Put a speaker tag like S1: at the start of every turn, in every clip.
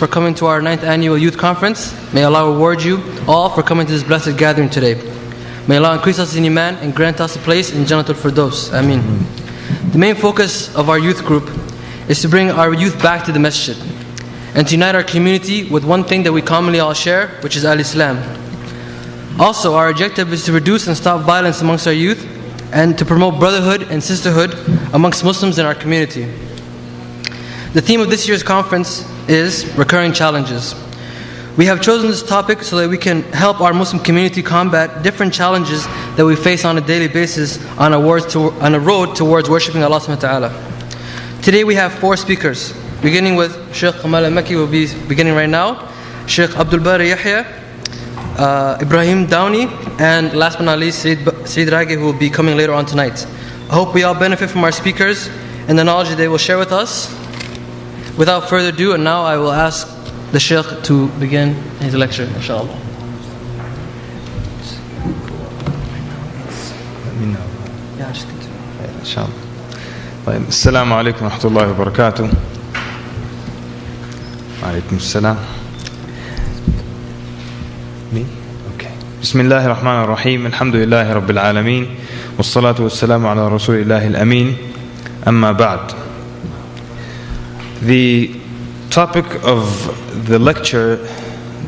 S1: for coming to our 9th annual youth conference. May Allah reward you all for coming to this blessed gathering today. May Allah increase us in Iman and grant us a place in Jannatul Firdaus. Ameen. The main focus of our youth group is to bring our youth back to the masjid and to unite our community with one thing that we commonly all share, which is al-Islam. Also, our objective is to reduce and stop violence amongst our youth and to promote brotherhood and sisterhood amongst Muslims in our community. The theme of this year's conference is recurring challenges. We have chosen this topic so that we can help our Muslim community combat different challenges that we face on a daily basis on a road towards worshipping Allah subhanahu wa ta'ala. Today we have 4 speakers, beginning with Sheikh el-Mekki, who will be beginning right now, Sheikh Abdul Bari Yahya, Ibrahim Downey, and last but not least, Sayyid Ragi, who will be coming later on tonight. I hope we all benefit from our speakers and the knowledge that they will share with us. Without further ado, and now I will ask the Sheikh to begin his lecture, inshallah.
S2: Let me know.
S1: Yeah, just continue.
S2: Inshallah. Assalamu alaikum wa rahmatullahi wa barakatuh. Alaikum assalam. Me? Okay. Bismillahir Rahmanir Rahim. Alhamdulillahi Rabbil Alameen. Wassalatu wassalamu ala Rasulillahi al-Ameen. Amma ba'd. The topic of the lecture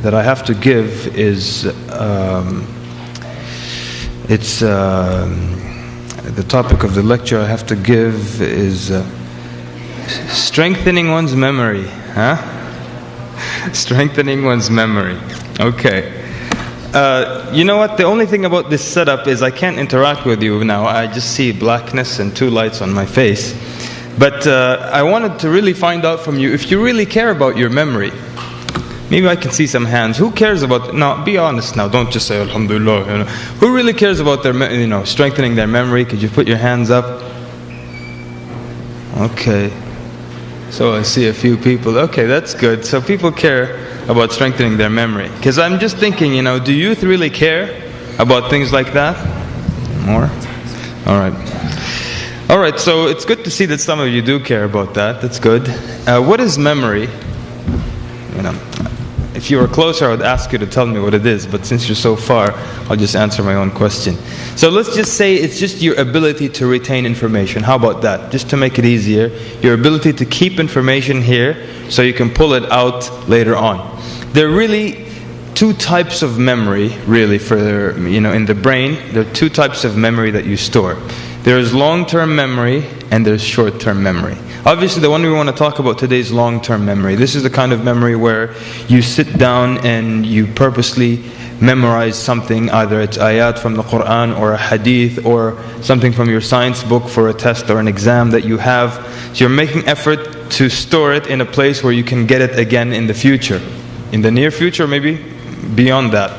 S2: that I have to give is the topic of the lecture I have to give is strengthening one's memory. Strengthening one's memory. Okay. You know what? The only thing about this setup is I can't interact with you now. I just see blackness and 2 lights on my face. But I wanted to really find out from you if you really care about your memory. Maybe I can see some hands. Who cares about? No, be honest now. Don't just say Alhamdulillah. You know. Who really cares about their, strengthening their memory? Could you put your hands up? Okay. So I see a few people. Okay, that's good. So people care about strengthening their memory. Because I'm just thinking, do youth really care about things like that? More? All right. Alright, so it's good to see that some of you do care about that. That's good. What is memory? If you were closer, I would ask you to tell me what it is. But since you're so far, I'll just answer my own question. So let's just say it's just your ability to retain information. How about that? Just to make it easier. Your ability to keep information here so you can pull it out later on. There are really 2 types of memory, really, for in the brain. There are 2 types of memory that you store. There's long-term memory and there's short-term memory. Obviously the one we want to talk about today is long-term memory. This is the kind of memory where you sit down and you purposely memorize something, either it's ayat from the Quran or a hadith or something from your science book for a test or an exam that you have. So you're making effort to store it in a place where you can get it again in the future. In the near future, maybe beyond that.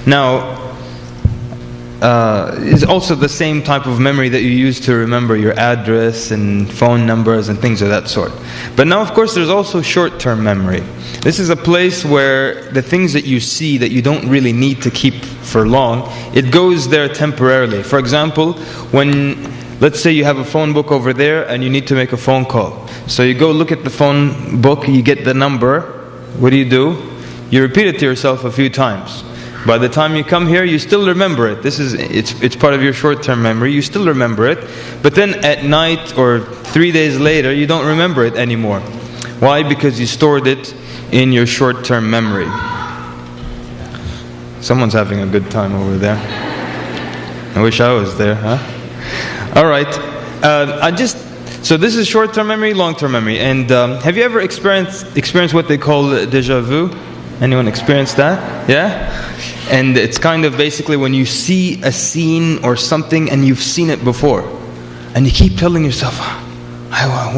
S2: Now, is also the same type of memory that you use to remember your address and phone numbers and things of that sort. But now, of course, there's also short-term memory. This is a place where the things that you see that you don't really need to keep for long, it goes there temporarily. For example, let's say you have a phone book over there and you need to make a phone call. So you go look at the phone book, you get the number. What do? You repeat it to yourself a few times. By the time you come here, you still remember it. It's part of your short-term memory. You still remember it. But then at night or 3 days later, you don't remember it anymore. Why? Because you stored it in your short-term memory. Someone's having a good time over there. I wish I was there, huh? Alright. So this is short-term memory, long-term memory. And have you ever experienced what they call déjà vu? Anyone experienced that? Yeah? And it's kind of basically when you see a scene or something and you've seen it before. And you keep telling yourself,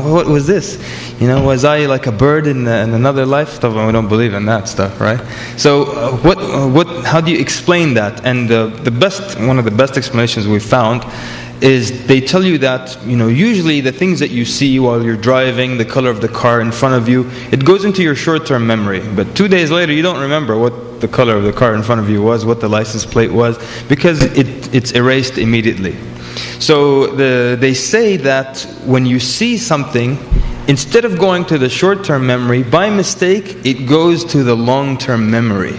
S2: what was this? Was I like a bird in another life? We don't believe in that stuff, right? So how do you explain that? And one of the best explanations we've found is they tell you that, usually the things that you see while you're driving, the color of the car in front of you, it goes into your short-term memory. But 2 days later, you don't remember what the color of the car in front of you was, what the license plate was, because it's erased immediately. So they say that when you see something instead of going to the short-term memory, by mistake, it goes to the long-term memory.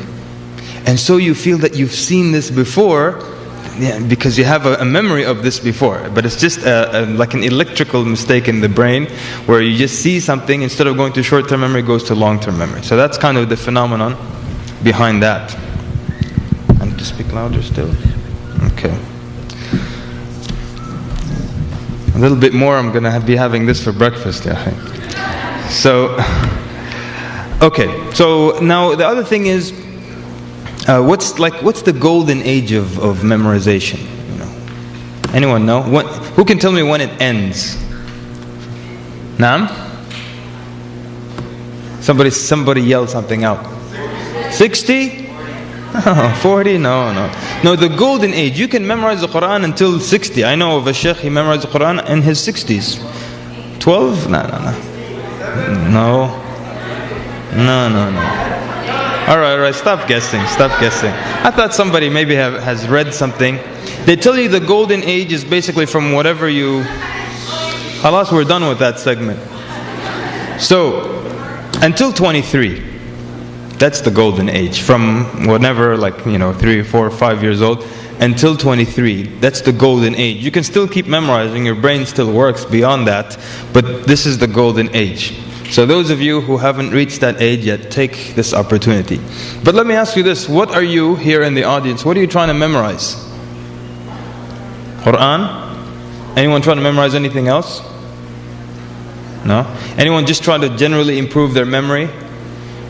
S2: And so you feel that you've seen this before, because you have a memory of this before. But it's just like an electrical mistake in the brain, where you just see something, instead of going to short-term memory, it goes to long-term memory. So that's kind of the phenomenon behind that. I need to speak louder still? Okay. A little bit more, I'm going to be having this for breakfast. Yeah. So, okay. So now the other thing is, what's the golden age of memorization? You know, anyone know? Who can tell me when it ends? Naam? Somebody yell something out. 60? Oh, 40? No, the golden age. You can memorize the Quran until 60. I know of a sheikh, he memorized the Quran in his 60s. 12? No. Alright, stop guessing. I thought somebody maybe has read something. They tell you the golden age is basically from whatever you... Khalas, we're done with that segment. So, until 23. That's the golden age. From whenever, 3, 4, 5 years old, until 23. That's the golden age. You can still keep memorizing, your brain still works beyond that, but this is the golden age. So those of you who haven't reached that age yet, take this opportunity. But let me ask you this, what are you here in the audience, what are you trying to memorize? Quran? Anyone trying to memorize anything else? No? Anyone just trying to generally improve their memory?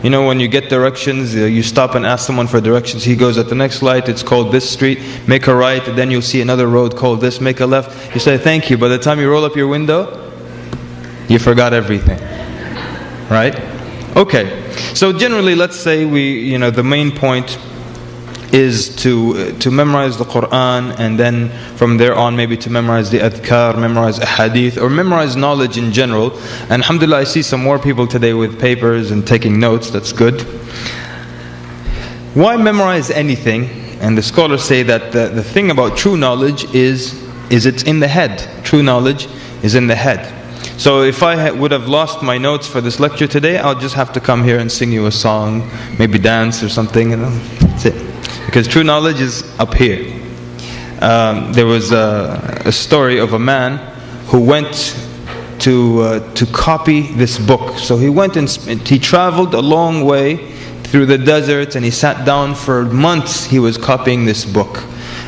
S2: You know, when you get directions, you stop and ask someone for directions. He goes, at the next light, it's called this street, make a right, and then you'll see another road called this, make a left. You say, thank you. By the time you roll up your window, you forgot everything. Right? Okay. So generally, let's say the main point is to memorize the Quran, and then from there on maybe to memorize the adhkar, memorize a hadith, or memorize knowledge in general. And alhamdulillah, I see some more people today with papers and taking notes. That's good. Why memorize anything? And the scholars say that the thing about true knowledge is it's in the head. True knowledge is in the head. So if I would have lost my notes for this lecture today, I'll just have to come here and sing you a song, maybe dance or something, and that's it. Because true knowledge is up here. There was a story of a man who went to copy this book. So he went and he traveled a long way through the desert, and he sat down for months. He was copying this book.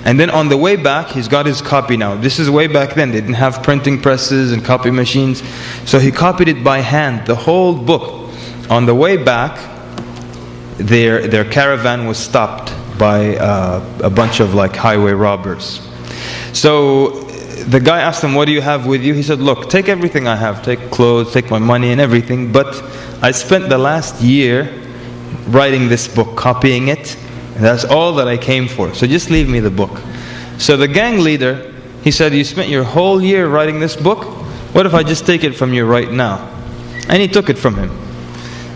S2: And then on the way back, he's got his copy now. This is way back then. They didn't have printing presses and copy machines. So he copied it by hand, the whole book. On the way back, their caravan was stopped by a bunch of highway robbers. So the guy asked him, what do you have with you? He said, look, take everything I have. Take clothes, take my money and everything. But I spent the last year writing this book, copying it. And that's all that I came for. So just leave me the book. So the gang leader, he said, you spent your whole year writing this book? What if I just take it from you right now? And he took it from him.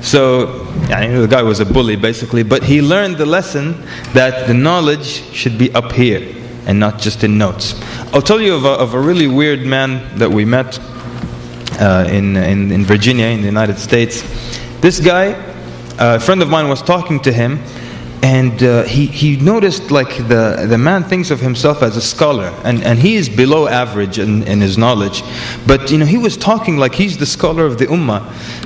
S2: So, the guy was a bully basically, but he learned the lesson that the knowledge should be up here and not just in notes. I'll tell you of a really weird man that we met in Virginia, in the United States. This guy, a friend of mine was talking to him, and he noticed the man thinks of himself as a scholar, and he is below average in his knowledge, but he was talking like he's the scholar of the ummah.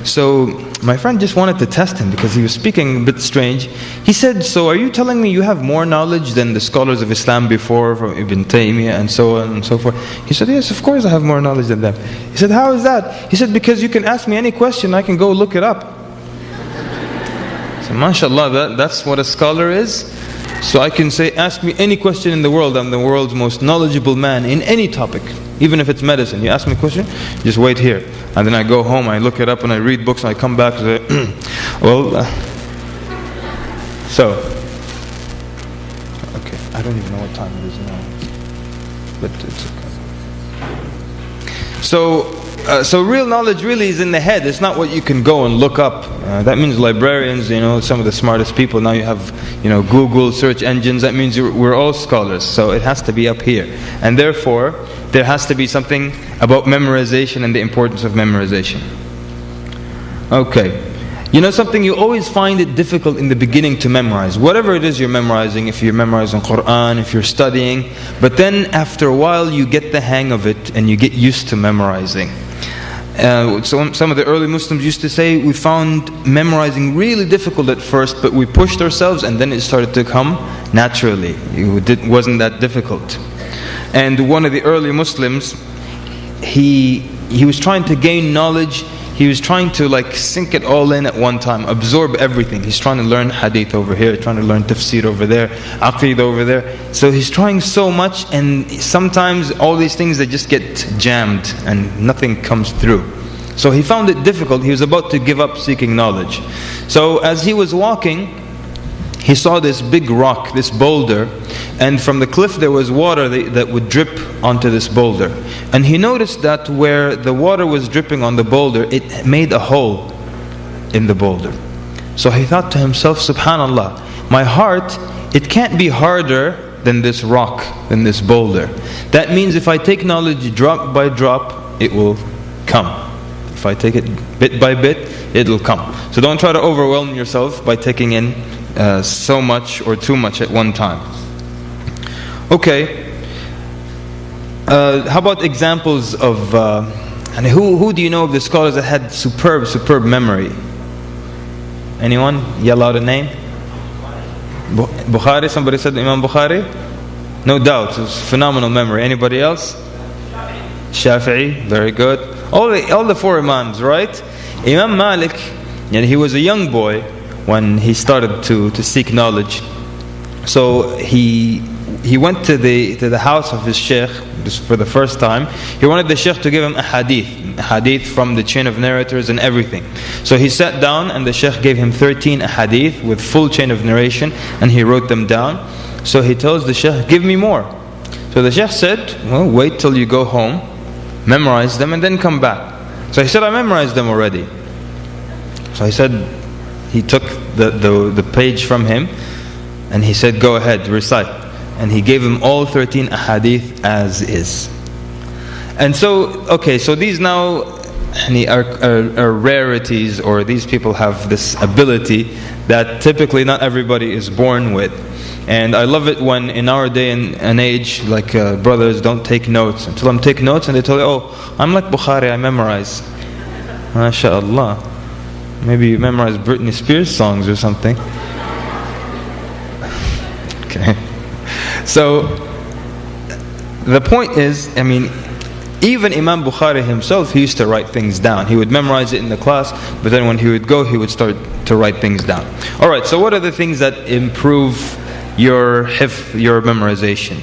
S2: So my friend just wanted to test him because he was speaking a bit strange. He said, so are you telling me you have more knowledge than the scholars of Islam before, from Ibn Taymiyyah and so on and so forth? He said, yes, of course I have more knowledge than them. He said, how is that? He said, because you can ask me any question, I can go look it up. So mashallah, that's what a scholar is. So I can say, ask me any question in the world, I'm the world's most knowledgeable man in any topic. Even if it's medicine, you ask me a question, just wait here. And then I go home, I look it up and I read books and I come back and say, okay, I don't even know what time it is now. But it's okay. So real knowledge really is in the head. It's not what you can go and look up. That means librarians, some of the smartest people. Now you have, Google search engines. That means we're all scholars. So it has to be up here. And therefore, there has to be something about memorization and the importance of memorization. Okay. You know something, you always find it difficult in the beginning to memorize. Whatever it is you're memorizing, if you're memorizing Quran, if you're studying, but then after a while you get the hang of it and you get used to memorizing. So some of the early Muslims used to say, we found memorizing really difficult at first, but we pushed ourselves and then it started to come naturally. It wasn't that difficult. And one of the early Muslims, he was trying to gain knowledge. He was trying to sink it all in at one time, absorb everything. He's trying to learn hadith over here, trying to learn tafsir over there, aqeedah over there. So he's trying so much, and sometimes all these things, they just get jammed and nothing comes through. So he found it difficult. He was about to give up seeking knowledge. So as he was walking, he saw this big rock, this boulder, and from the cliff there was water that would drip onto this boulder. And he noticed that where the water was dripping on the boulder, it made a hole in the boulder. So he thought to himself, subhanallah, my heart, it can't be harder than this rock, than this boulder. That means if I take knowledge drop by drop, it will come. If I take it bit by bit, it will come. So don't try to overwhelm yourself by taking in so much or too much at one time. Okay. How about examples of and who do you know of the scholars that had superb memory? Anyone? Yell out a name. Bukhari. Somebody said Imam Bukhari. No doubt, it was phenomenal memory. Anybody else? Shafi'i. Very good. All the four Imams, right? Imam Malik, he was a young boy when he started to seek knowledge. So he went to the house of his sheikh just for the first time. He wanted the sheikh to give him a hadith from the chain of narrators and everything. So he sat down and the sheikh gave him 13 hadith with full chain of narration, and he wrote them down. So he tells the sheikh, give me more. So the sheikh said, well, wait till you go home, memorize them and then come back. So he said, I memorized them already. So he said, he took the page from him and he said, go ahead, recite. And he gave him all 13 ahadith as is. And so, okay, so these now are rarities, or these people have this ability that typically not everybody is born with. And I love it when in our day and age, brothers don't take notes. Until I'm take notes and they tell you, oh, I'm like Bukhari, I memorize. MashaAllah. Maybe you memorize Britney Spears songs or something. Okay. So, the point is, even Imam Bukhari himself, he used to write things down. He would memorize it in the class, but then when he would go, he would start to write things down. Alright, so what are the things that improve your hifz, your memorization?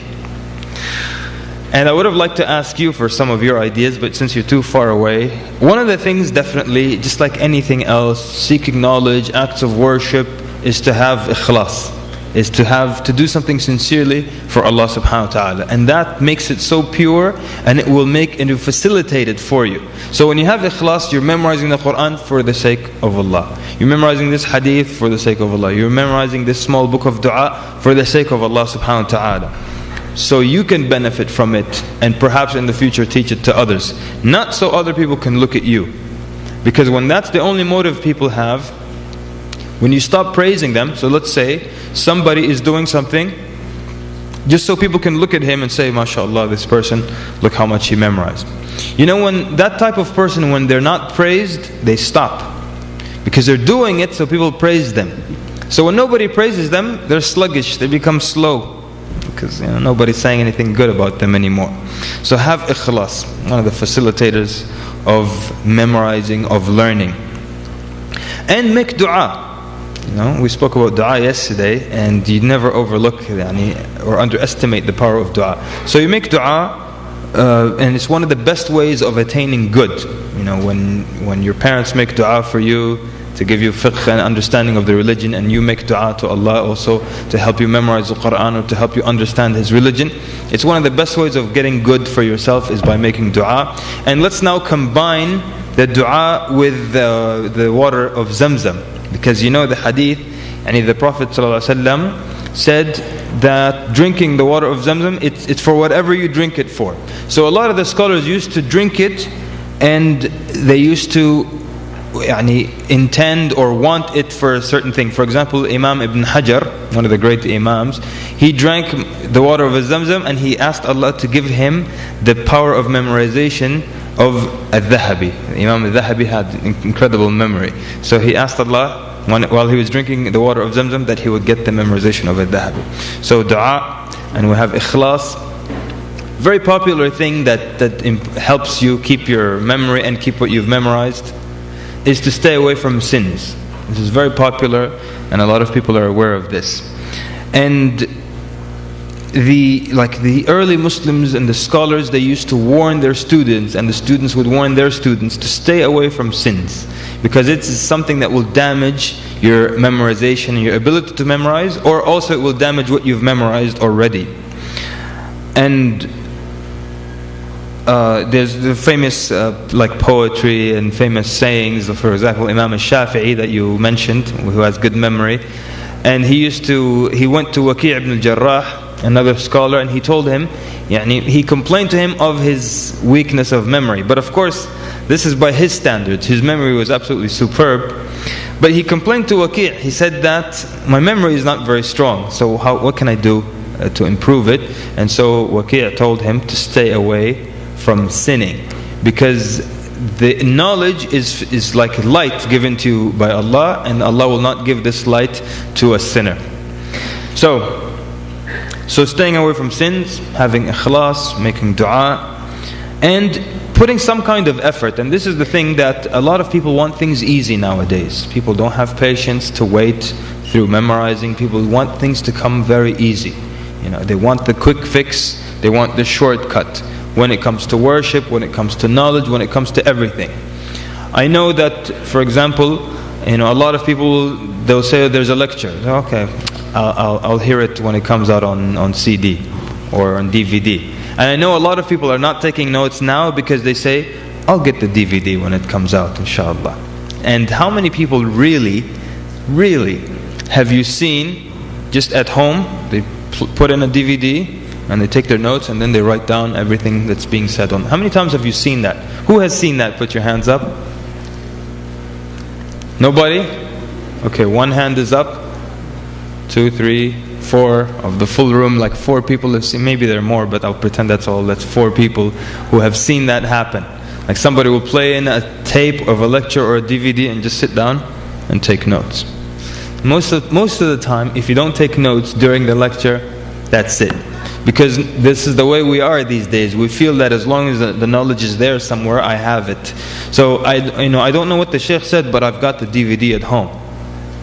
S2: And I would have liked to ask you for some of your ideas, but since you're too far away, one of the things definitely, just like anything else, seeking knowledge, acts of worship, is to have ikhlas, is to do something sincerely for Allah subhanahu wa ta'ala. And that makes it so pure, and it will facilitate it for you. So when you have ikhlas, you're memorizing the Quran for the sake of Allah. You're memorizing this hadith for the sake of Allah. You're memorizing this small book of dua for the sake of Allah subhanahu wa ta'ala. So you can benefit from it, and perhaps in the future teach it to others. Not so other people can look at you. Because when that's the only motive people have, when you stop praising them, so let's say somebody is doing something just so people can look at him and say, MashaAllah, this person, look how much he memorized. You know, when that type of person, when they're not praised, they stop. Because they're doing it so people praise them. So when nobody praises them, they're sluggish, they become slow. Because nobody's saying anything good about them anymore. So have ikhlas, one of the facilitators of memorizing, of learning. And make dua. We spoke about dua yesterday, and you never overlook or underestimate the power of dua. So you make dua, and it's one of the best ways of attaining good. When your parents make dua for you, to give you fiqh and understanding of the religion, and you make dua to Allah also to help you memorize the Quran or to help you understand His religion. It's one of the best ways of getting good for yourself is by making dua. And let's now combine the dua with the water of Zamzam. Because the hadith, the Prophet ﷺ said that drinking the water of Zamzam, it's for whatever you drink it for. So a lot of the scholars used to drink it, and they used to intend or want it for a certain thing. For example, Imam Ibn Hajar, one of the great Imams, he drank the water of Zamzam and he asked Allah to give him the power of memorization of al-Dhahabi. Imam al-Dhahabi had incredible memory. So he asked Allah, while he was drinking the water of Zamzam, that he would get the memorization of al-Dhahabi. So dua, and we have ikhlas. Very popular thing that helps you keep your memory and keep what you've memorized is to stay away from sins. This is very popular and a lot of people are aware of this. And the early Muslims and the scholars, they used to warn their students, and the students would warn their students to stay away from sins, because it's something that will damage your memorization and your ability to memorize, or also it will damage what you've memorized already. And there's the famous poetry and famous sayings. For example, Imam al-Shafi'i that you mentioned, who has good memory, and he went to Waki' ibn al-Jarrah, another scholar, and he told him, he complained to him of his weakness of memory. But of course, this is by his standards. His memory was absolutely superb. But he complained to Waki'. He said that my memory is not very strong. So what can I do to improve it? And so Waki' told him to stay away from sinning, because the knowledge is like light given to you by Allah, and Allah will not give this light to a sinner. So staying away from sins, having ikhlas, making dua, and putting some kind of effort. And this is the thing that a lot of people want things easy nowadays. People don't have patience to wait through memorizing. People want things to come very easy. They want the quick fix, they want the shortcut. When it comes to worship, when it comes to knowledge, when it comes to everything. I know that, for example, a lot of people, they'll say there's a lecture. Okay, I'll hear it when it comes out on CD or on DVD. And I know a lot of people are not taking notes now because they say, I'll get the DVD when it comes out, inshallah. And how many people really have you seen just at home, they put in a DVD, and they take their notes and then they write down everything that's being said on. How many times have you seen that? Who has seen that? Put your hands up. Nobody? Okay, one hand is up. 2, 3, 4 of the full room, like 4 people have seen. Maybe there are more, but I'll pretend that's all. That's 4 people who have seen that happen. Like somebody will play in a tape of a lecture or a DVD and just sit down and take notes. Most of the time, if you don't take notes during the lecture, that's it. Because this is the way we are these days. We feel that as long as the knowledge is there somewhere, I have it. So I don't know what the Shaykh said, but I've got the DVD at home.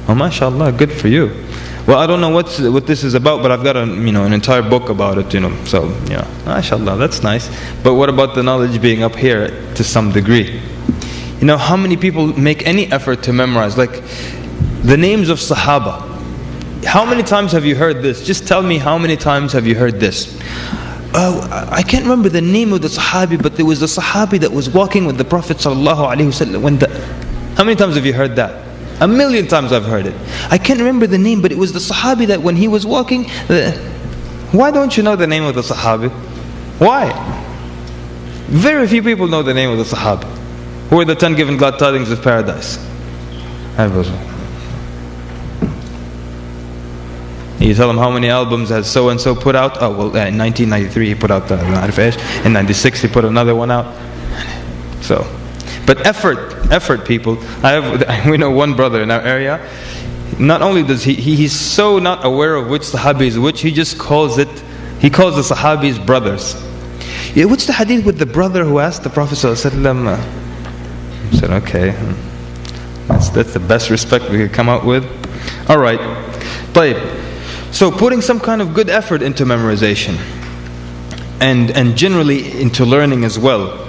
S2: Oh, mashallah, good for you. Well, I don't know what this is about, but I've got an entire book about it. So mashallah, that's nice. But what about the knowledge being up here to some degree? How many people make any effort to memorize, like the names of Sahaba? How many times have you heard this? Just tell me, how many times have you heard this? I can't remember the name of the Sahabi, but there was a Sahabi that was walking with the Prophet ﷺ. How many times have you heard that? 1,000,000 times I've heard it. I can't remember the name, but it was the Sahabi that when he was walking. Why don't you know the name of the Sahabi? Why? Very few people know the name of the Sahabi. Who are the 10 given glad tidings of paradise? You tell them how many albums has so and so put out. Oh well, in 1993 he put out the in 96 he put another one out. So, but effort, people. We know one brother in our area. Not only does he's so not aware of which Sahabi is which, he just calls the Sahabis brothers. Yeah, what's the hadith with the brother who asked the Prophet ﷺ? I said, okay, that's the best respect we could come out with. All right, طيب. So putting some kind of good effort into memorization, and generally into learning as well.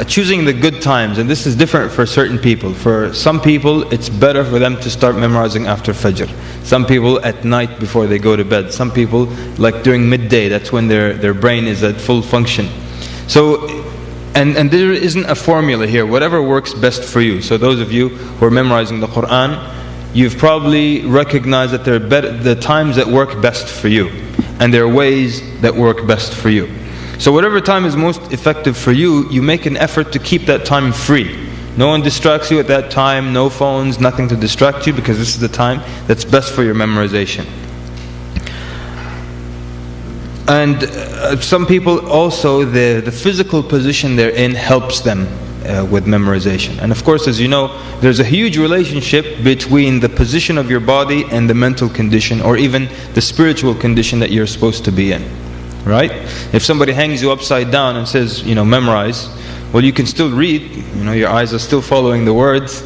S2: Choosing the good times, and this is different for certain people. For some people, it's better for them to start memorizing after Fajr. Some people at night before they go to bed. Some people like during midday. That's when their brain is at full function. So, and there isn't a formula here. Whatever works best for you. So those of you who are memorizing the Quran, you've probably recognized that there are the times that work best for you, and there are ways that work best for you. So whatever time is most effective for you, you make an effort to keep that time free. No one distracts you at that time, no phones, nothing to distract you, because this is the time that's best for your memorization. And some people also, the physical position they're in helps them with memorization. And of course, as you know, there's a huge relationship between the position of your body and the mental condition, or even the spiritual condition that you're supposed to be in. Right? If somebody hangs you upside down and says, memorize, well, you can still read, your eyes are still following the words,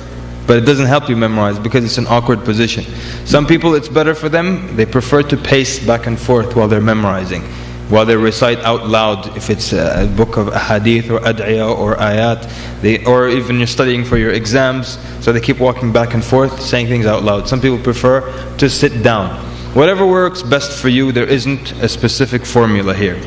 S2: but it doesn't help you memorize because it's an awkward position. Some people, it's better for them, they prefer to pace back and forth while they're memorizing, while they recite out loud, if it's a book of ahadith or ad'iyah or ayat, or even you're studying for your exams, so they keep walking back and forth, saying things out loud. Some people prefer to sit down. Whatever works best for you, there isn't a specific formula here.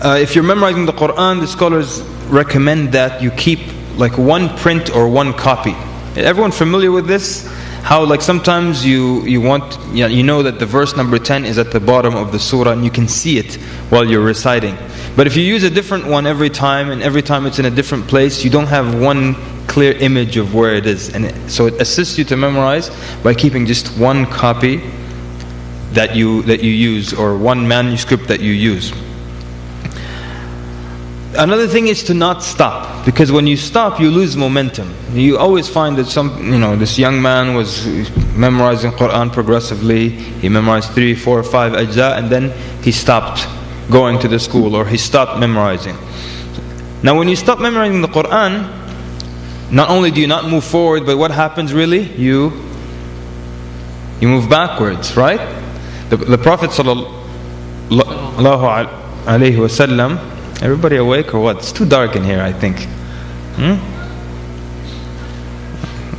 S2: If you're memorizing the Quran, the scholars recommend that you keep like one print or one copy. Everyone familiar with this? How like sometimes you know that the verse number 10 is at the bottom of the surah and you can see it while you're reciting. But if you use a different one every time, and every time it's in a different place, you don't have one clear image of where it is. And so it assists you to memorize by keeping just one copy that you use, or one manuscript that you use. Another thing is to not stop, because when you stop, you lose momentum. You always find that this young man was memorizing Quran progressively. He memorized 3, 4, 5 ajza, and then he stopped going to the school, or he stopped memorizing. Now when you stop memorizing the Quran, not only do you not move forward, but what happens really? You move backwards, right? The Prophet sallallahu alaihi wasallam. Everybody awake or what? It's too dark in here, I think.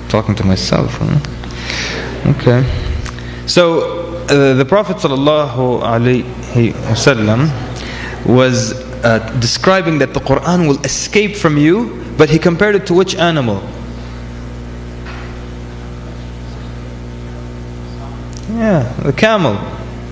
S2: Talking to myself. Okay. So the Prophet sallallahu alaihi wasallam was describing that the Quran will escape from you, but he compared it to which animal? Yeah, the camel.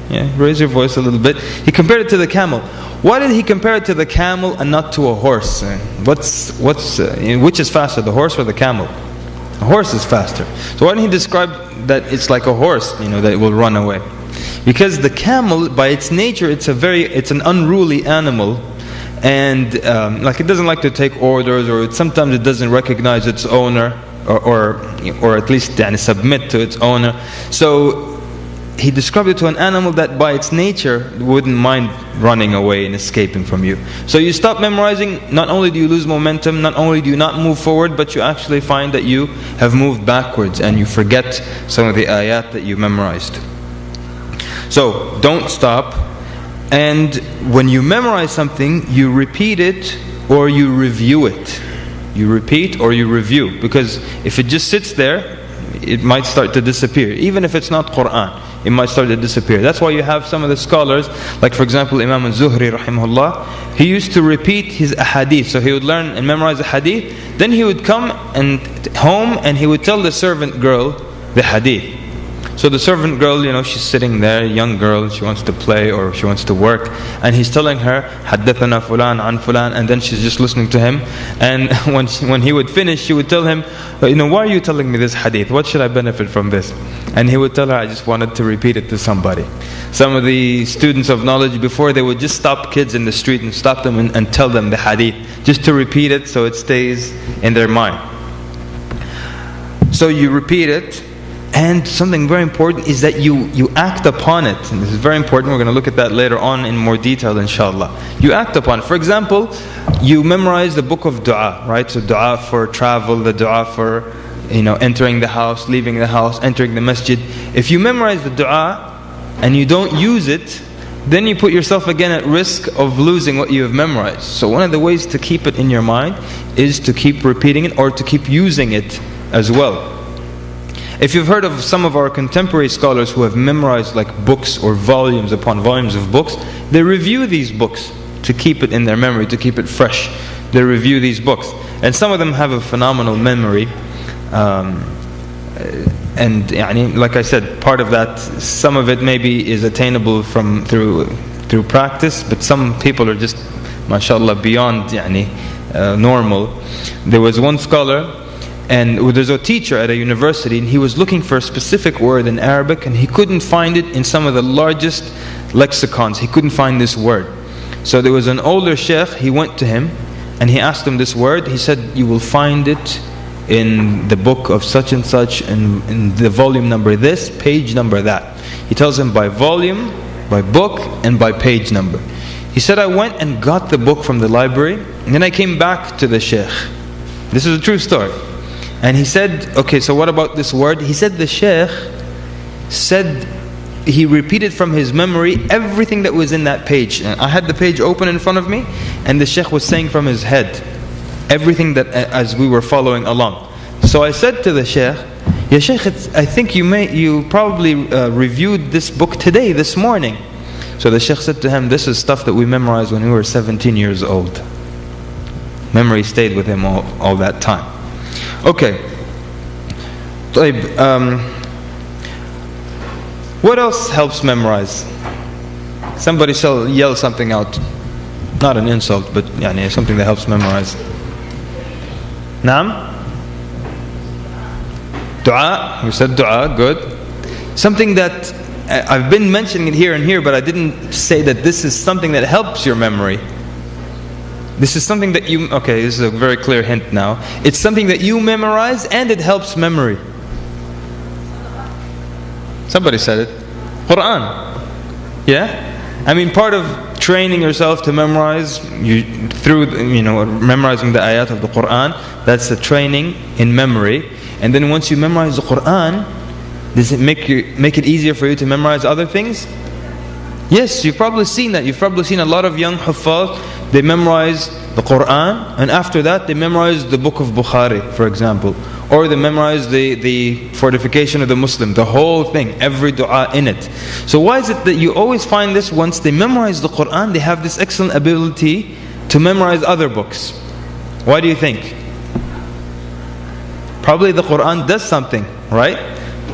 S2: Yeah, raise your voice a little bit. He compared it to the camel. Why did he compare it to the camel and not to a horse? Which is faster, the horse or the camel? A horse is faster. So why didn't he describe that it's like a horse, that it will run away? Because the camel, by its nature, it's an unruly animal, and it doesn't like to take orders, or sometimes it doesn't recognize its owner, or at least submit to its owner. So he described it to an animal that by its nature wouldn't mind running away and escaping from you. So you stop memorizing, not only do you lose momentum, not only do you not move forward, but you actually find that you have moved backwards and you forget some of the ayat that you memorized. So don't stop. And when you memorize something, you repeat it or you review it. You repeat or you review. Because if it just sits there, it might start to disappear. Even if it's not Quran, it might start to disappear. That's why you have some of the scholars, like for example Imam al-Zuhri rahimahullah, he used to repeat his ahadith. So he would learn and memorize the hadith, then he would come home and he would tell the servant girl the hadith. So the servant girl, she's sitting there, young girl, she wants to play or she wants to work, and he's telling her, حدثنا فلان عن فلان, and then she's just listening to him. And when he would finish, she would tell him, why are you telling me this hadith? What should I benefit from this? And he would tell her, I just wanted to repeat it to somebody. Some of the students of knowledge before, they would just stop kids in the street and stop them and tell them the hadith, just to repeat it so it stays in their mind. So you repeat it. And something very important is that you act upon it. And this is very important. We're going to look at that later on in more detail, inshallah. You act upon it. For example, you memorize the book of dua, right? So dua for travel, the dua for entering the house, leaving the house, entering the masjid. If you memorize the dua and you don't use it, then you put yourself again at risk of losing what you have memorized. So one of the ways to keep it in your mind is to keep repeating it or to keep using it as well. If you've heard of some of our contemporary scholars who have memorized like books or volumes upon volumes of books, they review these books to keep it in their memory, to keep it fresh. They review these books. And some of them have a phenomenal memory. And like I said, part of that, some of it maybe is attainable through practice, but some people are just, mashallah, beyond normal. There was one scholar, and there's a teacher at a university, and he was looking for a specific word in Arabic, and he couldn't find it in some of the largest lexicons. He couldn't find this word. So there was an older sheikh, he went to him, and he asked him this word. He said, you will find it in the book of such and such, and in the volume number this, page number that. He tells him by volume, by book, and by page number. He said, I went and got the book from the library, and then I came back to the sheikh. This is a true story. And he said, okay, so what about this word? He said the sheikh said, he repeated from his memory everything that was in that page. And I had the page open in front of me, and the sheikh was saying from his head everything that as we were following along. So I said to the sheikh, Ya sheikh, I think you probably reviewed this book today, this morning. So the sheikh said to him, this is stuff that we memorized when we were 17 years old. Memory stayed with him all that time. Okay. What else helps memorize? Somebody yell something out. Not an insult, but something that helps memorize. Naam? Dua. You said dua, good. Something that I've been mentioning it here and here, but I didn't say that this is something that helps your memory. This is something that okay, this is a very clear hint now. It's something that you memorize and it helps memory. Somebody said it. Quran. Yeah? I mean, part of training yourself to memorize, through memorizing the ayat of the Quran, that's the training in memory. And then once you memorize the Quran, does it make it easier for you to memorize other things? Yes, you've probably seen that. You've probably seen a lot of young huffaz, they memorize the Quran, and after that they memorize the book of Bukhari, for example. Or they memorize the fortification of the Muslim, the whole thing, every dua in it. So why is it that you always find this, once they memorize the Quran, they have this excellent ability to memorize other books? Why do you think? Probably the Quran does something, right?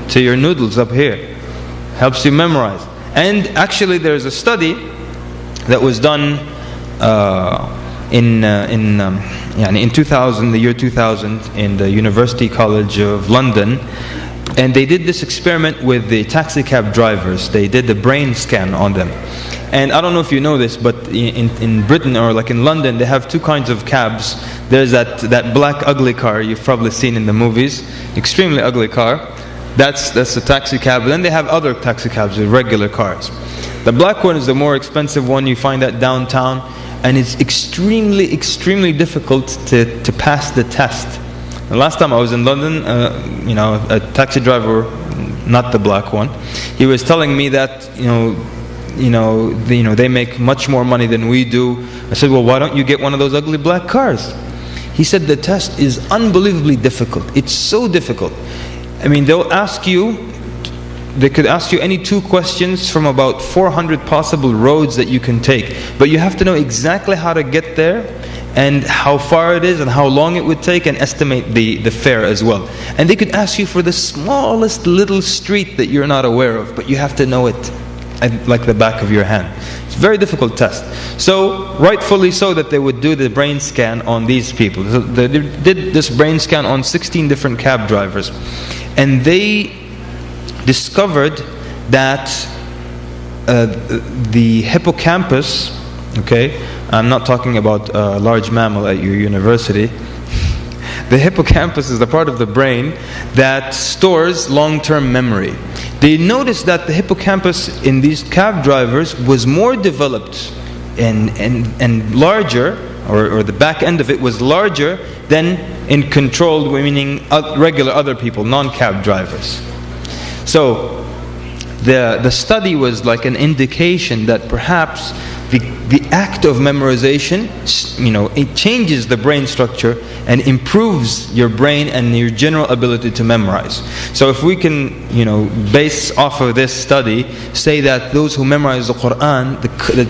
S2: To your noodles up here. Helps you memorize. And actually there's a study that was done in 2000, the year 2000, in the University College of London, and they did this experiment with the taxi cab drivers. They did the brain scan on them. And I don't know if you know this, but in Britain, or like in London, they have two kinds of cabs. There's that black ugly car you've probably seen in the movies, extremely ugly car. That's the taxi cab. And then they have other taxi cabs with regular cars. The black one is the more expensive one. You find that downtown, and it's extremely difficult to pass the test. The last time I was in London, a taxi driver, not the black one, he was telling me that they make much more money than we do. I said, well, why don't you get one of those ugly black cars? He said the test is unbelievably difficult. It's so difficult. I mean, they could ask you any two questions from about 400 possible roads that you can take. But you have to know exactly how to get there, and how far it is, and how long it would take, and estimate the fare as well. And they could ask you for the smallest little street that you're not aware of, but you have to know it like the back of your hand. It's a very difficult test. So, rightfully so that they would do the brain scan on these people. So they did this brain scan on 16 different cab drivers. And they discovered that the hippocampus, okay, I'm not talking about a large mammal at your university. The hippocampus is the part of the brain that stores long-term memory. They noticed that the hippocampus in these cab drivers was more developed and larger, or the back end of it was larger than in controlled, meaning regular other people, non-cab drivers. So the study was like an indication that perhaps the act of memorization, it changes the brain structure and improves your brain and your general ability to memorize. So if we can, base off of this study, say that those who memorize the Quran,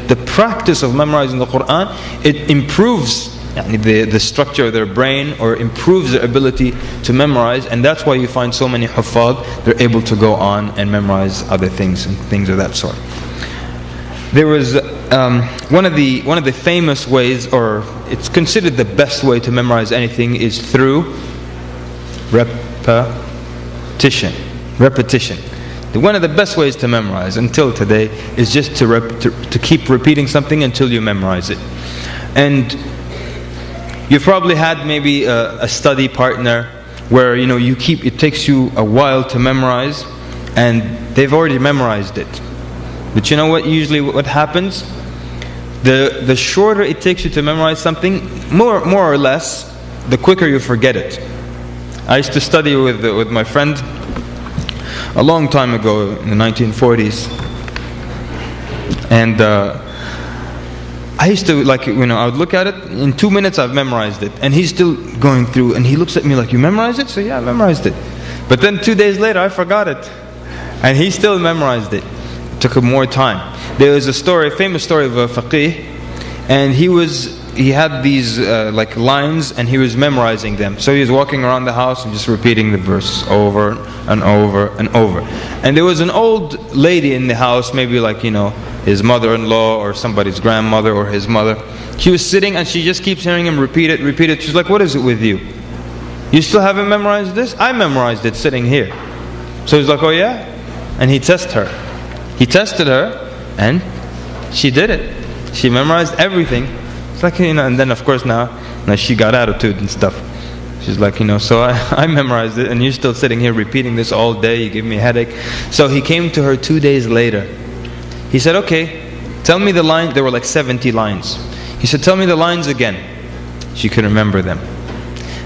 S2: the practice of memorizing the Quran, it improves the structure of their brain, or improves their ability to memorize. And that's why you find so many huffaz, they're able to go on and memorize other things and things of that sort. There was one of the famous ways, or it's considered the best way to memorize anything, is through repetition. Repetition. One of the best ways to memorize until today is just to keep repeating something until you memorize it. And you've probably had maybe a study partner where it takes you a while to memorize, and they've already memorized it. But you know what? Usually, what happens? The shorter it takes you to memorize something, more or less, the quicker you forget it. I used to study with my friend a long time ago in the 1940s, and I used to I would look at it, in 2 minutes I've memorized it, and he's still going through, and he looks at me like, "You memorized it?" So yeah, I memorized it. But then 2 days later I forgot it, and he still memorized it. It took him more time. There was a famous story of a faqih, and he had these lines, and he was memorizing them. So he was walking around the house and just repeating the verse over and over and over. And there was an old lady in the house, maybe his mother-in-law or somebody's grandmother or his mother. She was sitting, and she just keeps hearing him repeat it. She's like, "What is it with you? You still haven't memorized this? I memorized it sitting here." So he's like, "Oh yeah?" And he tested her. He tested her, and she did it. She memorized everything. It's like, and then of course now she got attitude and stuff. She's like, "So I memorized it, and you're still sitting here repeating this all day. You give me a headache." So he came to her 2 days later. He said, "Okay, tell me the line." There were like 70 lines. He said, "Tell me the lines again." She couldn't remember them.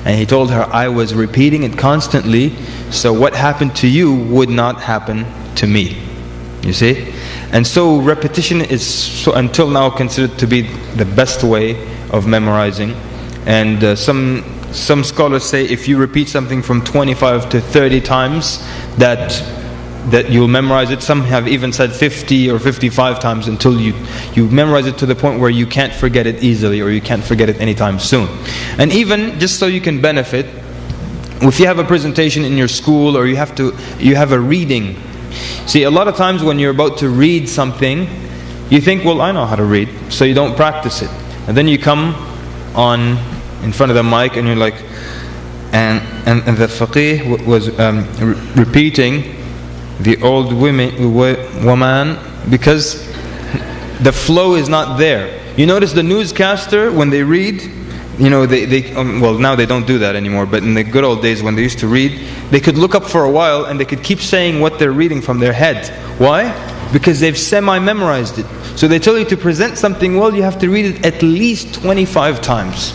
S2: And he told her, "I was repeating it constantly, so what happened to you would not happen to me." You see? And so repetition is until now considered to be the best way of memorizing. And some scholars say if you repeat something from 25 to 30 times, that you'll memorize it. Some have even said 50 or 55 times until you memorize it to the point where you can't forget it easily, or you can't forget it anytime soon. And even just so you can benefit, if you have a presentation in your school, or you have a reading. See, a lot of times when you're about to read something, you think, "Well, I know how to read," so you don't practice it. And then you come on in front of the mic, and you're like, and the faqih was repeating the old woman, because the flow is not there. You notice the newscaster, when they read, well, now they don't do that anymore, but in the good old days when they used to read, they could look up for a while and they could keep saying what they're reading from their head. Why? Because they've semi-memorized it. So they tell you to present something well, you have to read it at least 25 times.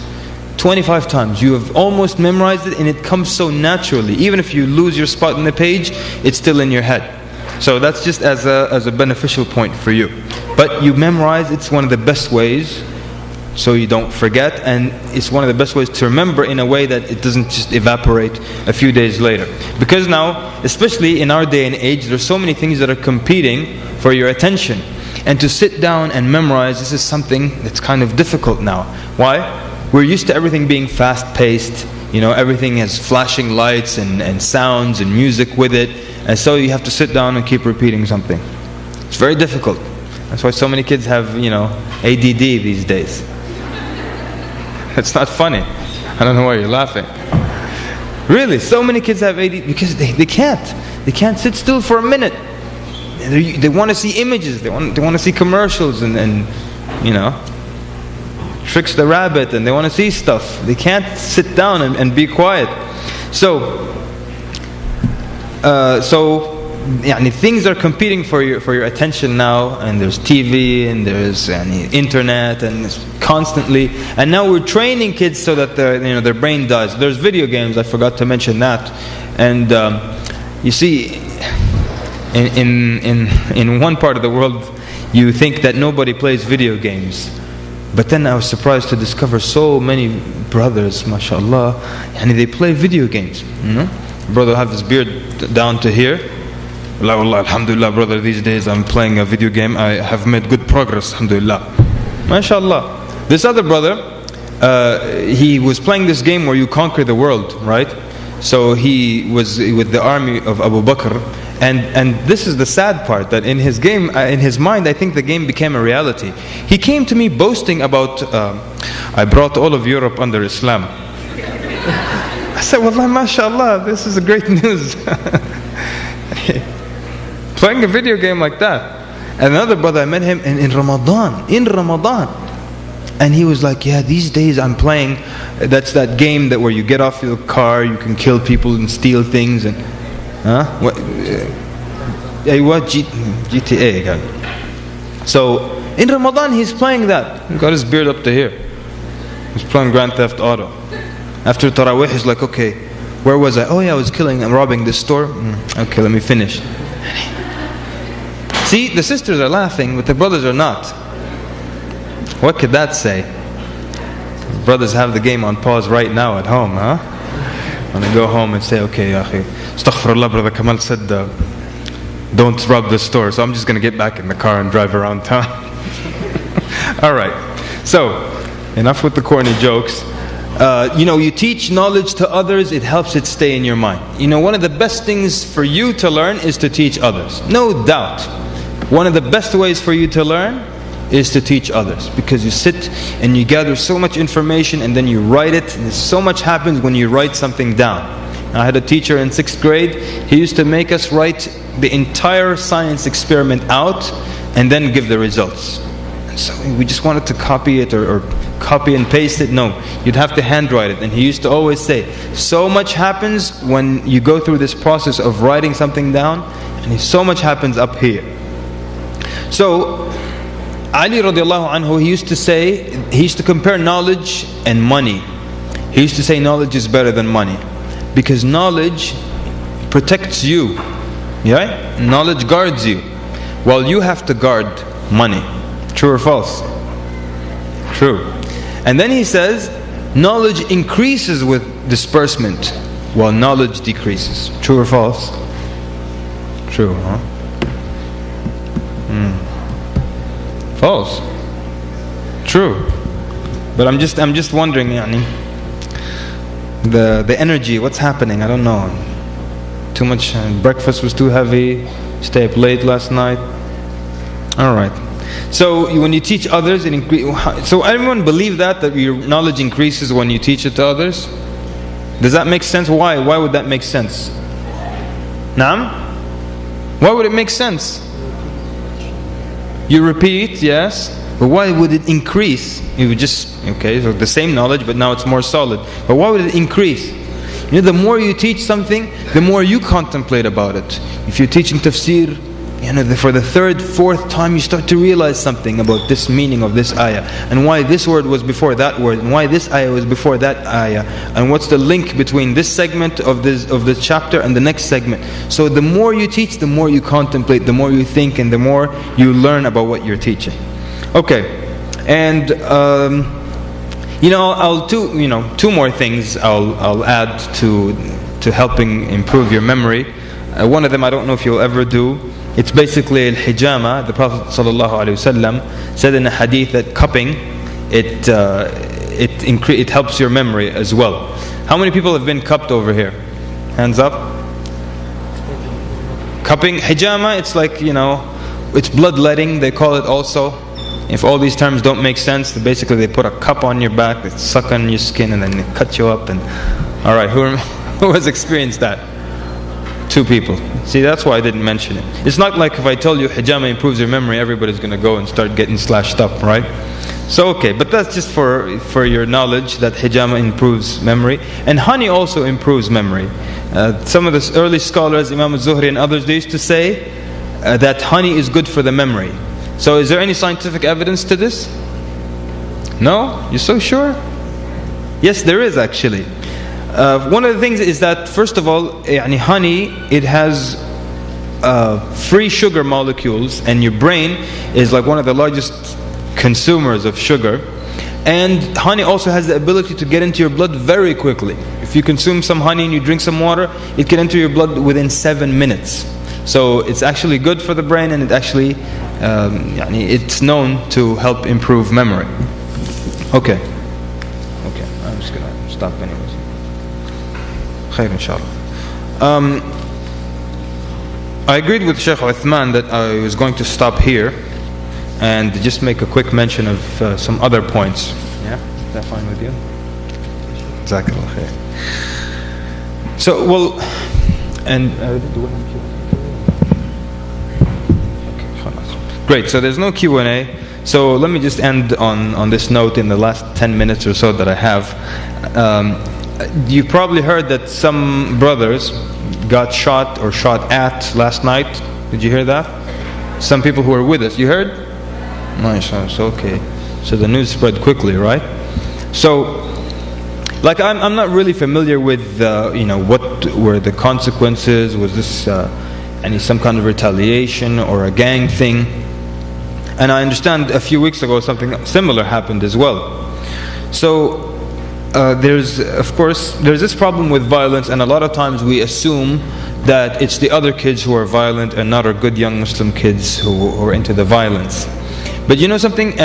S2: 25 times. You have almost memorized it, and it comes so naturally. Even if you lose your spot in the page, it's still in your head. So that's just as a beneficial point for you. But you memorize, it's one of the best ways, so you don't forget, and it's one of the best ways to remember in a way that it doesn't just evaporate a few days later. Because now, especially in our day and age, there's so many things that are competing for your attention. And to sit down and memorize, this is something that's kind of difficult now. Why? We're used to everything being fast-paced. Everything has flashing lights and sounds and music with it. And so you have to sit down and keep repeating something. It's very difficult. That's why so many kids have, ADD these days. It's not funny. I don't know why you're laughing. Really, so many kids have ADD because they can't. They can't sit still for a minute. They want to see images. They want to see commercials and Tricks the Rabbit, and they want to see stuff. They can't sit down and be quiet. So things are competing for your attention now, and there's TV, and there's internet, and it's constantly. And now we're training kids so that their brain dies. There's video games. I forgot to mention that. And you see, in one part of the world, you think that nobody plays video games. But then I was surprised to discover so many brothers, mashallah, they play video games. Brother have his beard down to here. Allah, alhamdulillah, brother, these days I'm playing a video game. I have made good progress, alhamdulillah. MashaAllah. This other brother, he was playing this game where you conquer the world, right? So he was with the army of Abu Bakr, And this is the sad part, that in his game, in his mind, I think the game became a reality. He came to me boasting about, I brought all of Europe under Islam. I said, Wallah, mashallah, this is a great news. Playing a video game like that. And another brother, I met him in Ramadan. And he was like, yeah, these days I'm playing, that's that game that where you get off your car, you can kill people and steal things. And what? GTA. So in Ramadan he's playing that. He got his beard up to here. He's playing Grand Theft Auto. After Taraweeh he's like, okay, where was I? Oh yeah, I was robbing this store. Okay, let me finish. See, the sisters are laughing, but the brothers are not. What could that say? Brothers have the game on pause right now at home, huh? When they go home and say, okay, akhi, astaghfirullah, brother Kamal said, don't rob the store, so I'm just going to get back in the car and drive around town. Alright, so, enough with the corny jokes. You teach knowledge to others, it helps it stay in your mind. One of the best things for you to learn is to teach others. No doubt. One of the best ways for you to learn is to teach others, because you sit and you gather so much information and then you write it, and so much happens when you write something down. I had a teacher in 6th grade, he used to make us write the entire science experiment out and then give the results. And so we just wanted to copy it or copy and paste it. No, you'd have to handwrite it. And he used to always say, so much happens when you go through this process of writing something down, and so much happens up here. So Ali radiallahu anhu, he used to compare knowledge and money. He used to say knowledge is better than money, because knowledge protects you. Yeah? Knowledge guards you, while you have to guard money. True or false? True. And then he says, knowledge increases with disbursement, while knowledge decreases. True or false? True, huh? False. True. But I'm just wondering, the energy, what's happening? I don't know. Too much, breakfast was too heavy, stay up late last night. Alright. So when you teach others, it increases. So everyone believe that your knowledge increases when you teach it to others? Does that make sense? Why? Why would that make sense? Naam? Why would it make sense? You repeat, yes, but why would it increase? You would just, okay, so the same knowledge, but now it's more solid. But why would it increase? The more you teach something, the more you contemplate about it. If you're teaching tafsir, for the 3rd, 4th time you start to realize something about this meaning of this ayah, and why this word was before that word, and why this ayah was before that ayah, and what's the link between this segment of this chapter and the next segment. So the more you teach, the more you contemplate, the more you think, and the more you learn about what you're teaching. Okay, and I'll do two more things I'll add to helping improve your memory. One of them I don't know if you'll ever do. It's basically al-hijama. The Prophet ﷺ said in a hadith that cupping, it helps your memory as well. How many people have been cupped over here? Hands up. Cupping, hijama, it's like, it's bloodletting, they call it also. If all these terms don't make sense, basically they put a cup on your back, they suck on your skin, and then they cut you up. And alright, who has experienced that? 2 people. See, that's why I didn't mention it. It's not like if I tell you hijama improves your memory, everybody's going to go and start getting slashed up, right? So okay, but that's just for your knowledge that hijama improves memory. And honey also improves memory. Some of the early scholars, Imam al-Zuhri and others, they used to say that honey is good for the memory. So is there any scientific evidence to this? No? You're so sure? Yes, there is actually. One of the things is that, first of all, honey, it has free sugar molecules, and your brain is like one of the largest consumers of sugar. And honey also has the ability to get into your blood very quickly. If you consume some honey and you drink some water, it can enter your blood within 7 minutes. So it's actually good for the brain, and it actually, it's known to help improve memory. Okay, I'm just going to stop anyways. Khair inshallah. I agreed with Sheikh Uthman that I was going to stop here and just make a quick mention of some other points. Yeah? Is that fine with you? Jazakallah khair. So, well, and great, so there's no Q&A. So let me just end on this note in the last 10 minutes or so that I have. You probably heard that some brothers got shot or shot at last night. Did you hear that? Some people who were with us. You heard? Nice, okay. So the news spread quickly, right? So, like I'm not really familiar with what were the consequences. Was this some kind of retaliation or a gang thing? And I understand a few weeks ago something similar happened as well. So there's this problem with violence, and a lot of times we assume that it's the other kids who are violent and not our good young Muslim kids who are into the violence. But you know something,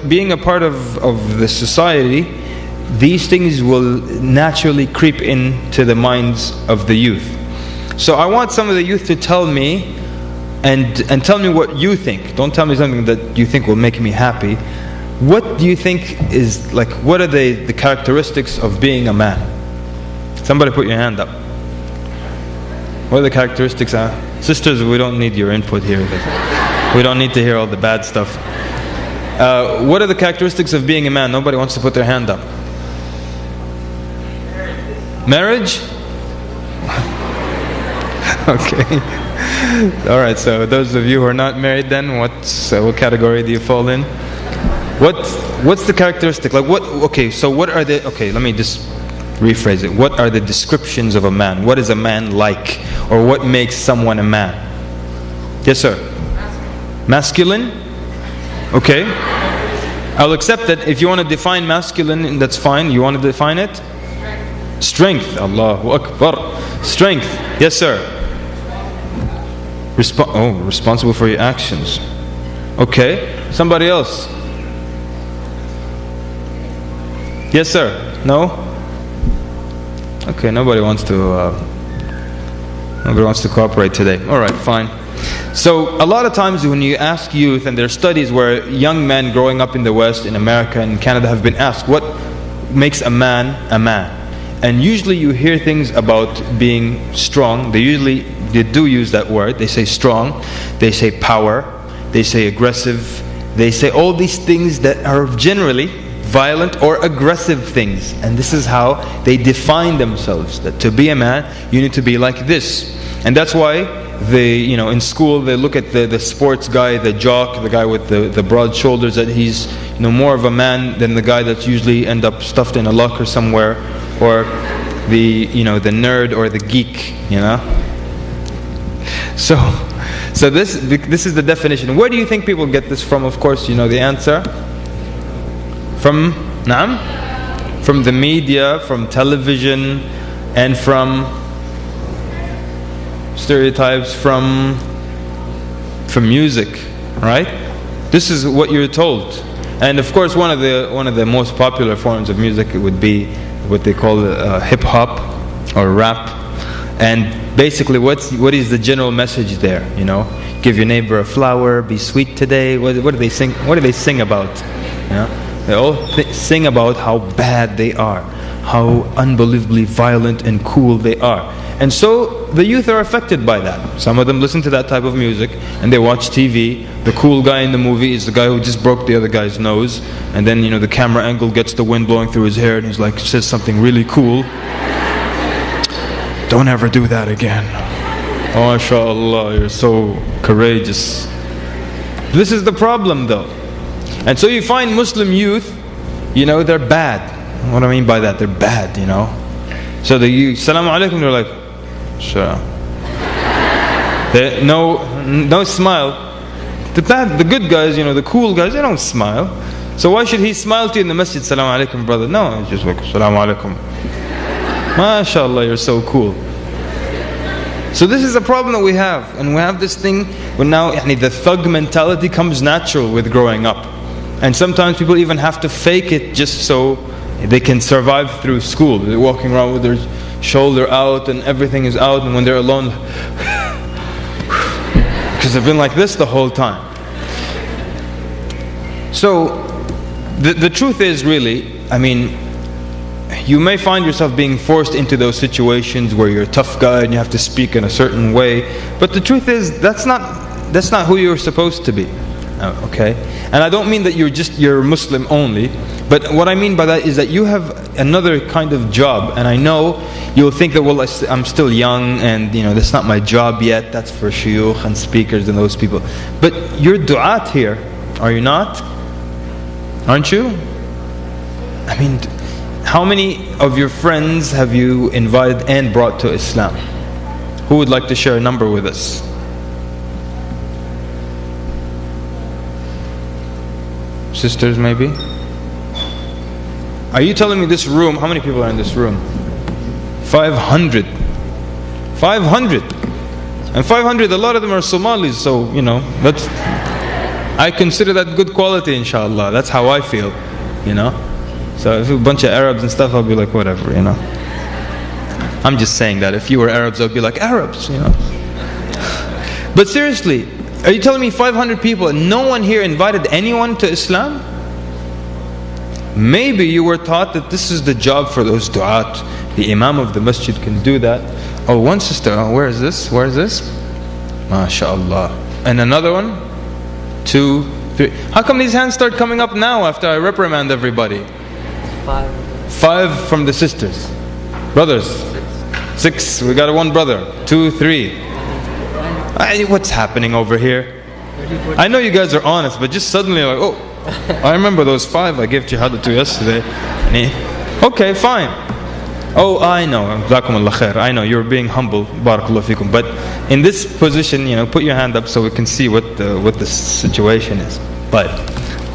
S2: being a part of the society, these things will naturally creep into the minds of the youth. So I want some of the youth to tell me and tell me what you think. Don't tell me something that you think will make me happy. What do you think is, what are the characteristics of being a man? Somebody put your hand up. What are the characteristics? Sisters, we don't need your input here. We don't need to hear all the bad stuff. What are the characteristics of being a man? Nobody wants to put their hand up. Marriage? Okay. Alright, so those of you who are not married then, what category do you fall in? What's the characteristic? Let me just rephrase it. What are the descriptions of a man? What is a man like? Or what makes someone a man? Yes, sir. Masculine? Okay. I'll accept that. If you want to define masculine, that's fine. You want to define it? Strength. Allahu Akbar. Strength. Yes, sir. Responsible for your actions. Okay. Somebody else? Yes, sir. No? Okay, nobody wants to cooperate today. Alright, fine. So a lot of times when you ask youth, and there are studies where young men growing up in the West, in America and Canada, have been asked what makes a man a man. And usually you hear things about being strong. They do use that word. They say strong, they say power, they say aggressive, they say all these things that are generally violent or aggressive things. And this is how they define themselves, that to be a man you need to be like this. And that's why in school they look at the sports guy, the jock, the guy with the broad shoulders, that he's more of a man than the guy that's usually end up stuffed in a locker somewhere, or the nerd or the geek, So this is the definition. Where do you think people get this from? Of course, you know the answer. From the media, from television, and from stereotypes, from music, right? This is what you're told. And of course, one of the most popular forms of music would be what they call hip hop or rap. And basically, what is the general message there? Give your neighbor a flower, be sweet today. What do they sing? What do they sing about? They all sing about how bad they are, how unbelievably violent and cool they are. And so the youth are affected by that. Some of them listen to that type of music and they watch TV. The cool guy in the movie is the guy who just broke the other guy's nose, and then the camera angle gets the wind blowing through his hair and he's like, says something really cool. Don't ever do that again. Oh, MashaAllah, you're so courageous. This is the problem though. And so you find Muslim youth, they're bad. What do I mean by that? They're bad, So the youth, Salaam alaikum, they're like, sure. No smile. The good guys, the cool guys, they don't smile. So why should he smile to you in the masjid? Salaam alaikum, brother. No, it's just like, Salaam alaikum. MashaAllah, you're so cool. So this is a problem that we have. And we have this thing where now the thug mentality comes natural with growing up. And sometimes people even have to fake it just so they can survive through school. They're walking around with their shoulder out and everything is out, and when they're alone, because I've been like this the whole time. So the truth is really, I mean, you may find yourself being forced into those situations where you're a tough guy and you have to speak in a certain way, but the truth is that's not who you're supposed to be. Okay? And I don't mean that you're Muslim only, but what I mean by that is that you have another kind of job. And I know you'll think that, well, I'm still young and that's not my job yet, that's for shuyukh and speakers and those people. But you're du'at here, are you not? Aren't you? I mean, how many of your friends have you invited and brought to Islam? Who would like to share a number with us? Sisters, maybe? Are you telling me this room, how many people are in this room? 500. 500. And 500, a lot of them are Somalis, so, I consider that good quality, inshallah. That's how I feel, So if a bunch of Arabs and stuff, I'll be like, whatever, I'm just saying that. If you were Arabs, I'll be like, Arabs, But seriously, are you telling me 500 people and no one here invited anyone to Islam? Maybe you were taught that this is the job for those du'at. The imam of the masjid can do that. Oh, one sister, where is this? Where is this? MashaAllah. And another one? 2, 3. How come these hands start coming up now after I reprimand everybody? 5 from the sisters. Brothers? 6. We got one brother. 2, 3. What's happening over here? I know you guys are honest, but just suddenly like, oh, I remember those 5 I gave Jihad to yesterday. Okay, fine. Oh, I know. Jazakumullah khair. I know you're being humble. Barakallahu fikum. But in this position, put your hand up so we can see what the situation is. But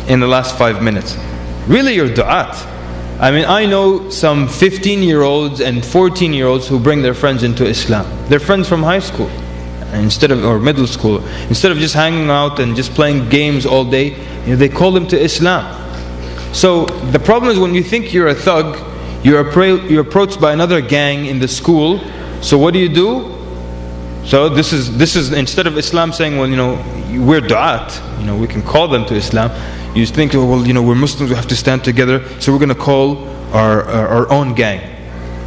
S2: in the last 5 minutes, really your du'at. I mean, I know some 15-year-olds and 14-year-olds who bring their friends into Islam. They're friends from high school. Or middle school, instead of just hanging out and just playing games all day, they call them to Islam. So the problem is when you think you're a thug, you're approached by another gang in the school. So what do? So this is instead of Islam saying, well, we're du'at, we can call them to Islam. You think, oh, well, we're Muslims, we have to stand together, so we're going to call our own gang.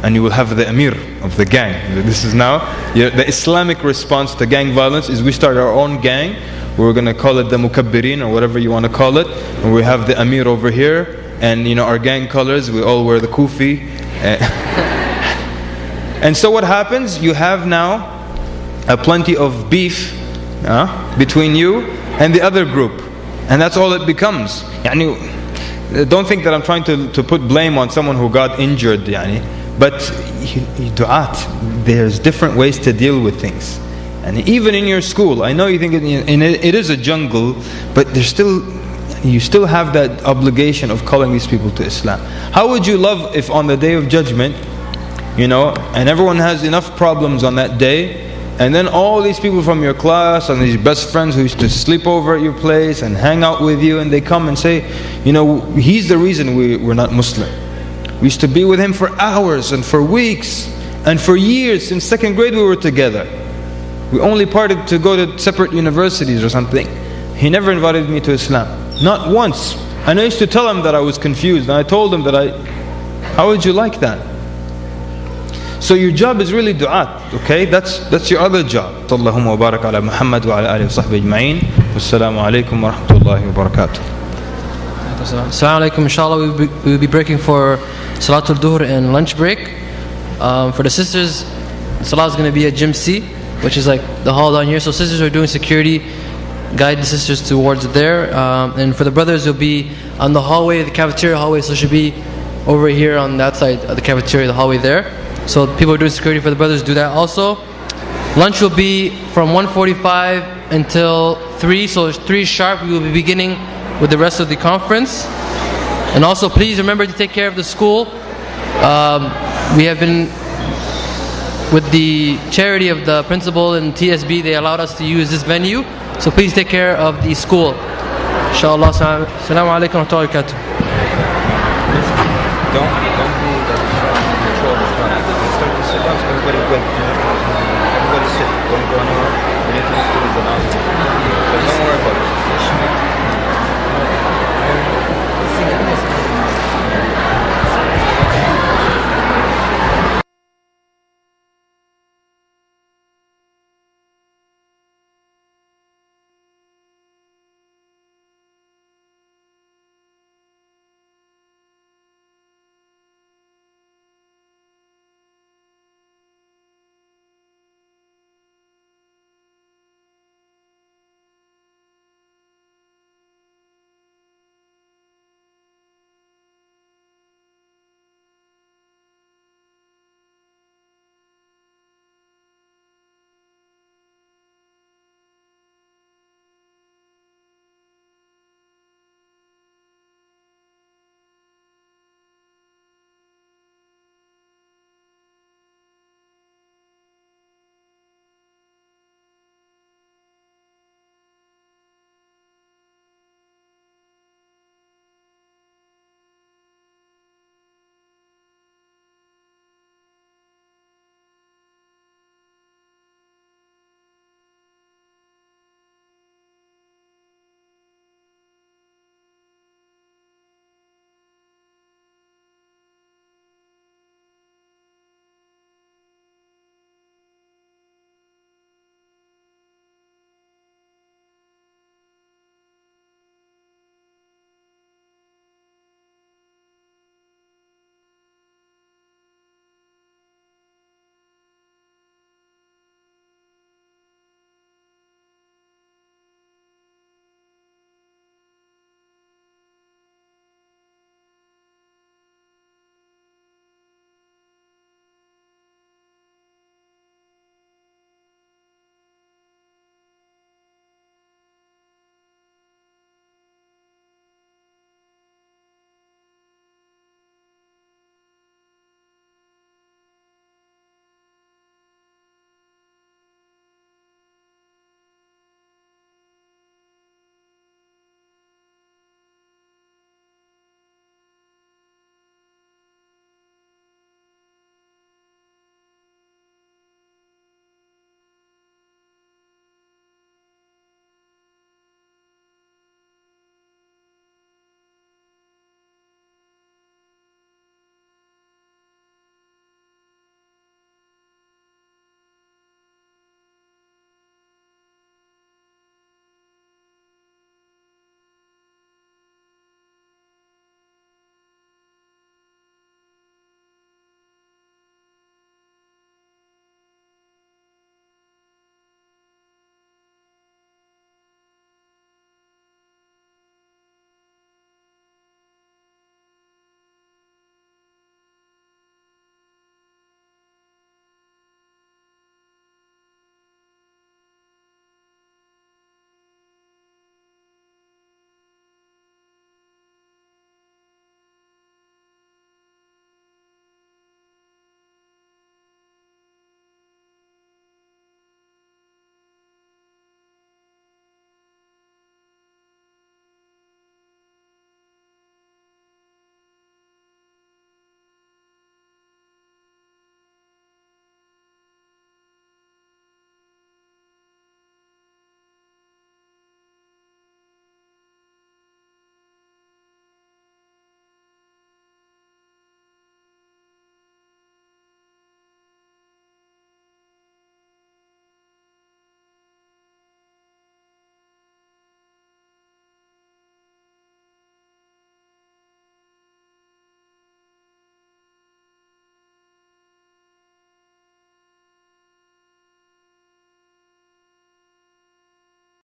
S2: And you will have the Amir of the gang. This is now, the Islamic response to gang violence is we start our own gang. We're going to call it the Mukabbirin or whatever you want to call it. And we have the Amir over here. And our gang colors, we all wear the kufi. And so what happens? You have now plenty of beef between you and the other group. And that's all it becomes. Don't think that I'm trying to put blame on someone who got injured. But du'at, there's different ways to deal with things. And even in your school, I know you think it is a jungle, but you still have that obligation of calling these people to Islam. How would you love if on the day of judgment, and everyone has enough problems on that day, and then all these people from your class and these best friends who used to sleep over at your place and hang out with you, and they come and say, he's the reason we're not Muslim. We used to be with him for hours and for weeks and for years. Since 2nd grade we were together. We only parted to go to separate universities or something. He never invited me to Islam. Not once. And I used to tell him that I was confused. And I told him that how would you like that? So your job is really du'at, okay? That's your other job. Allahumma wa barak ala Muhammad wa ala alihi wa sahbihi ajma'in. Wassalamu alaikum wa rahmatullahi wa barakatuh.
S1: Assalamu alaikum. Inshallah, we'll be breaking for Salatul Duhr and lunch break. For the sisters, Salah is going to be at Gym C, which is like the hall down here. So sisters are doing security, guide the sisters towards there. And for the brothers, you'll be on the hallway, the cafeteria hallway. So it should be over here on that side of the cafeteria, the hallway there. So people are doing security for the brothers, do that also. Lunch will be from 1:45 until 3. So 3 sharp, we will be beginning with the rest of the conference. And also please remember to take care of the school. We have been with the charity of the principal and TSB, they allowed us to use this venue. So please take care of the school. Inshallah. Assalamu alaikum wa rahmatullahi wa barakatuh.
S2: Don't be control the crowd. Start to sit down, so everybody sit. Don't go anywhere.